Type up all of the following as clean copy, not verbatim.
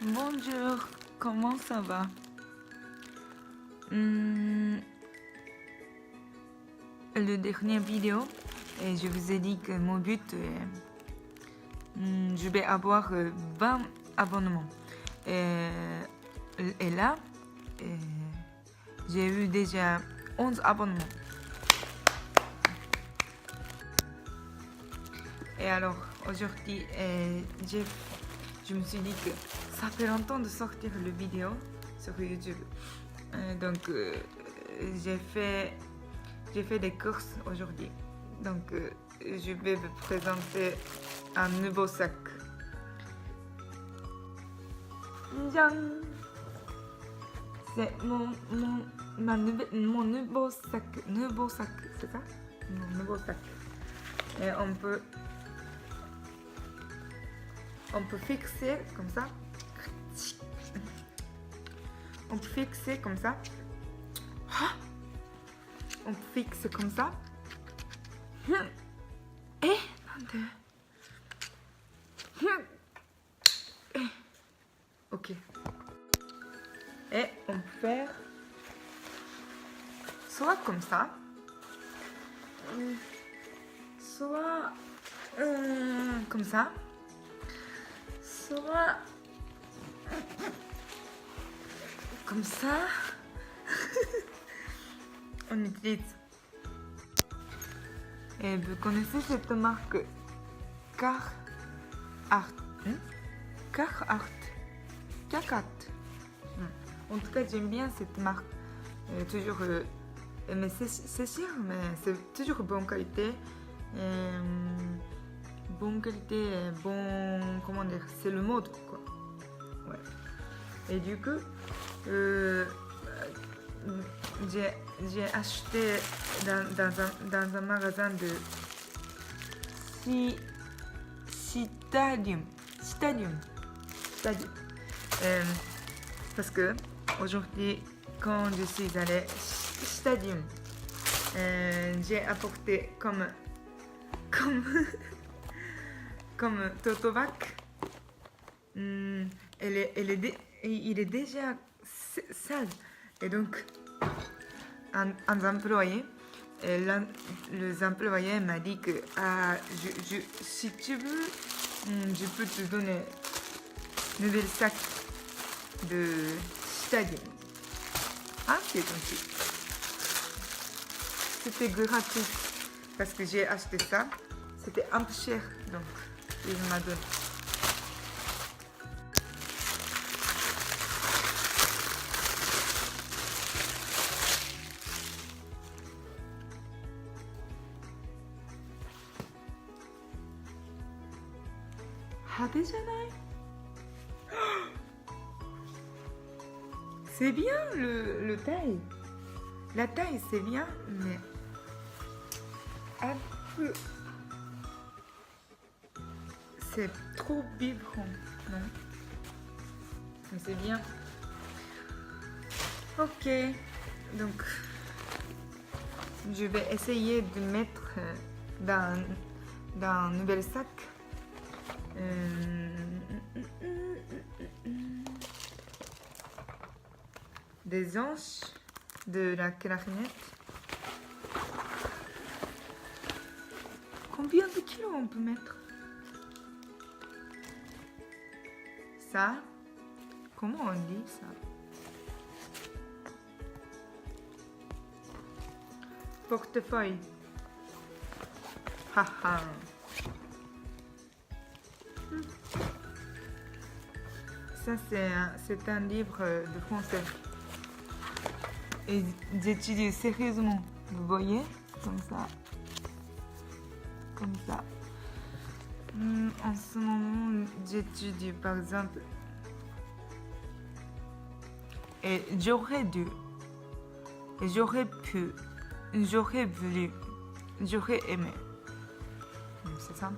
Bonjour, comment ça va? Le dernier vidéo, je vous ai dit que mon but, je vais avoir 20 abonnements. Et là, j'ai eu déjà 11 abonnements. Et alors, aujourd'hui, je me suis dit que ça fait longtemps de sortir le vidéo sur YouTube. Donc, j'ai fait des courses aujourd'hui. Donc, je vais vous présenter un nouveau sac. Tiens, c'est mon nouveau sac. Nouveau sac, c'est ça? Mon nouveau sac. Et on peut fixer comme ça. On peut fixer comme ça. On fixe comme ça. Et ok. Et on peut faire soit comme ça, soit comme ça, soit comme ça. On utilise. Et vous connaissez cette marque Carhartt. Carhartt. En tout cas, j'aime bien cette marque. Toujours, mais c'est cher, mais c'est toujours bonne qualité. Bonne qualité, bon, comment dire, c'est le mode quoi. Ouais. Et du coup, j'ai acheté dans un magasin de Stadium. Parce que aujourd'hui, quand je suis allée Stadium, j'ai apporté comme Totovac. Il est déjà sale. Et donc, un employé, les employés m'a dit que si tu veux, je peux te donner un nouvel sac de Stadium. Ah, c'est gentil. C'était gratuit parce que j'ai acheté ça. C'était un peu cher, donc il m'a donné. C'est bien le taille. La taille c'est bien, mais un peu. C'est trop vibrant, non? Mais c'est bien. Ok, donc je vais essayer de mettre dans un nouvel sac. Des anches de la clarinette. Combien de kilos on peut mettre? Ça, comment on dit ça? Portefeuille. Haha. Ça, c'est un livre de français. Et j'étudie sérieusement. Vous voyez? Comme ça. Comme ça. En ce moment, j'étudie par exemple. Et j'aurais dû. Et j'aurais pu. J'aurais voulu. J'aurais aimé. C'est ça?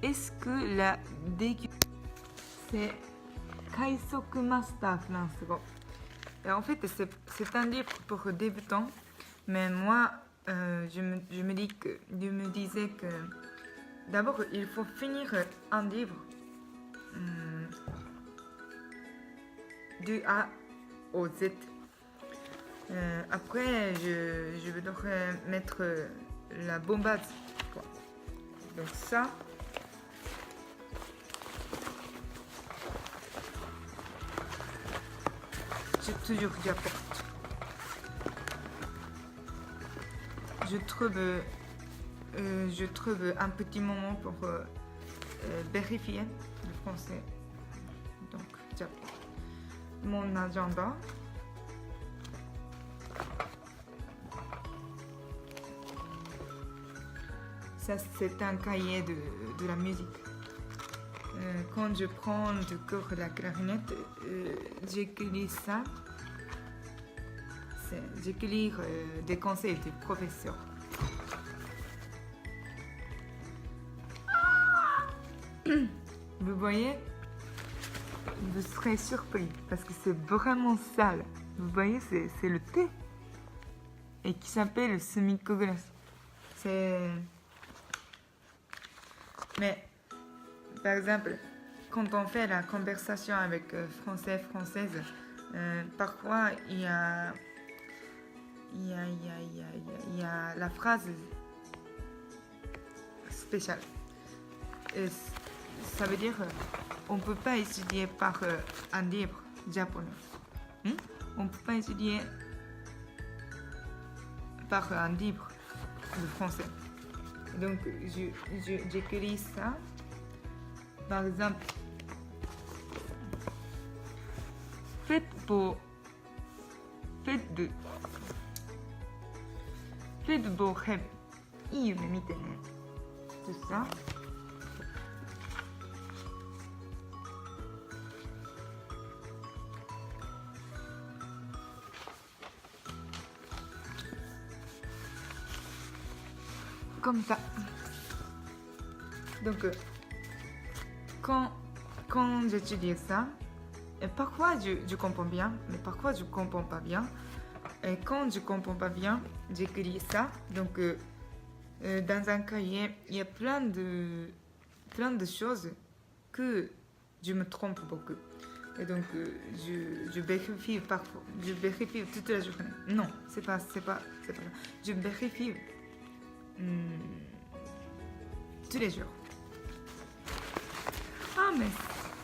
Est-ce que la dégustation, c'est Kaisoku Master France. Et en fait, c'est un livre pour débutants, mais moi, je me disais que d'abord, il faut finir un livre du A au Z. Après, je voudrais mettre la bonne base, quoi. Donc ça, toujours j'apporte. Je trouve un petit moment pour vérifier le français. Donc j'apporte mon agenda. Ça c'est un cahier de la musique. Quand je prends du cours de la clarinette, j'écris ça. J'écris des conseils du professeur. Vous voyez, vous serez surpris parce que c'est vraiment sale. Vous voyez, c'est le thé et qui s'appelle Sumikko Glace. Mais par exemple, quand on fait la conversation avec française, parfois il y a la phrase spéciale. Et ça veut dire on ne peut pas étudier par un livre japonais. On ne peut pas étudier par un livre de français. Donc j'écris ça. Par exemple, faites vos rêves. いい夢見てね。tout ça. Comme ça. Donc, quand j'étudie ça, et parfois je comprends bien, mais parfois je comprends pas bien. Et quand je comprends pas bien, j'écris ça. Donc, dans un cahier, il y a plein de choses que je me trompe beaucoup. Et donc, je vérifie parfois, je vérifie toute la journée. Non, c'est pas ça. Je vérifie tous les jours. Ah, mais...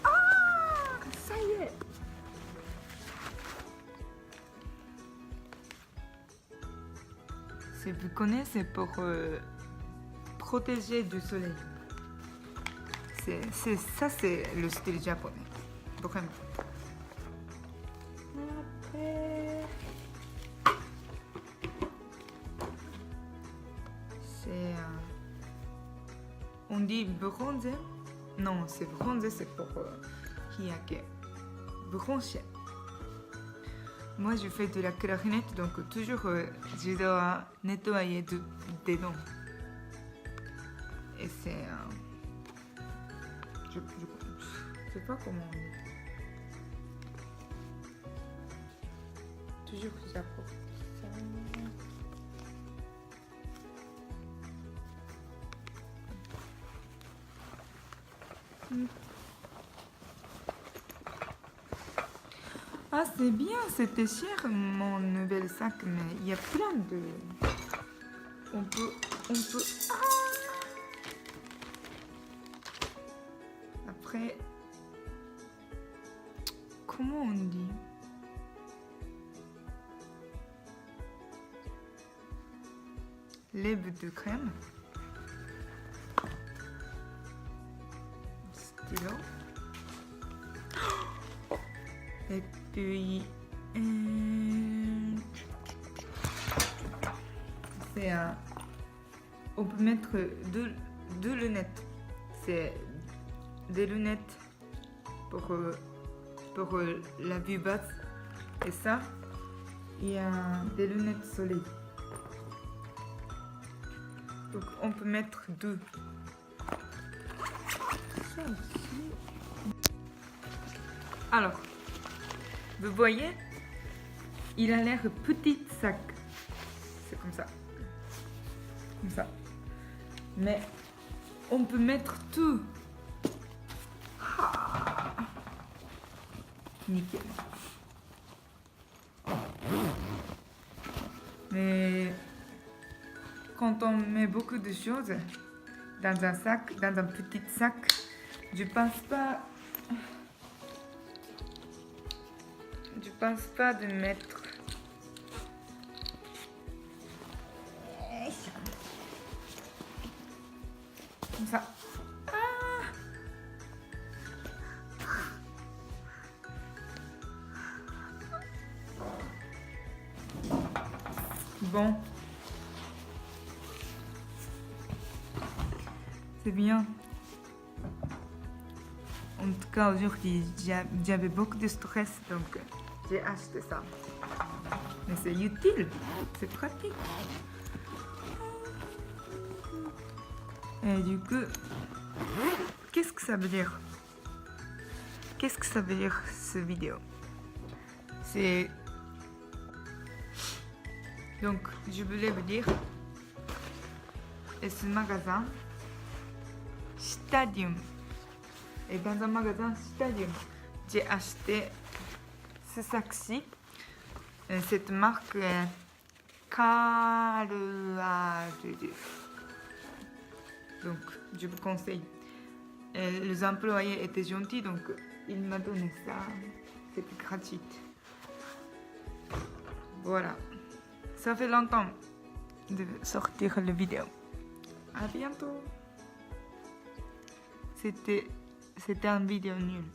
Ah, ça y est. Vous connaissez, pour protéger du soleil. Ça, c'est le style japonais. Vraiment. Après... C'est... on dit bronze. Non, c'est bronze, c'est pour hiyake. Bronze. Moi, je fais de la clarinette, donc toujours je dois nettoyer des dents. Et c'est... je sais pas comment on dit. Toujours j'apporte ça. Ah, c'est bien, c'était cher mon nouvel sac, mais il y a plein de... On peut... Ah! Après... Comment on dit? Lèvres de crème. Stylo. Et puis... c'est un... On peut mettre deux lunettes. C'est des lunettes pour la vue basse. Et ça, il y a des lunettes soleil. Donc on peut mettre deux. Ça aussi. Alors, vous voyez, il a l'air petit sac. C'est comme ça. Comme ça. Mais on peut mettre tout. Ah. Nickel. Mais quand on met beaucoup de choses dans un sac, dans un petit sac, je pense pas de mettre comme ça. Bon, c'est bien. En tout cas, aujourd'hui, j'avais beaucoup de stress, donc j'ai acheté ça. Mais c'est utile, c'est pratique. Et du coup, qu'est-ce que ça veut dire? Qu'est-ce que ça veut dire, ce vidéo? C'est... Donc, je voulais vous dire, et ce magasin, Stadium. Et dans un magasin Stadium, j'ai acheté ce sac-ci. Cette marque est Carl. Donc, je vous conseille. Et les employés étaient gentils, donc ils m'ont donné ça. C'était gratuit. Voilà. Ça fait longtemps de sortir la vidéo. À bientôt. C'était une vidéo nulle.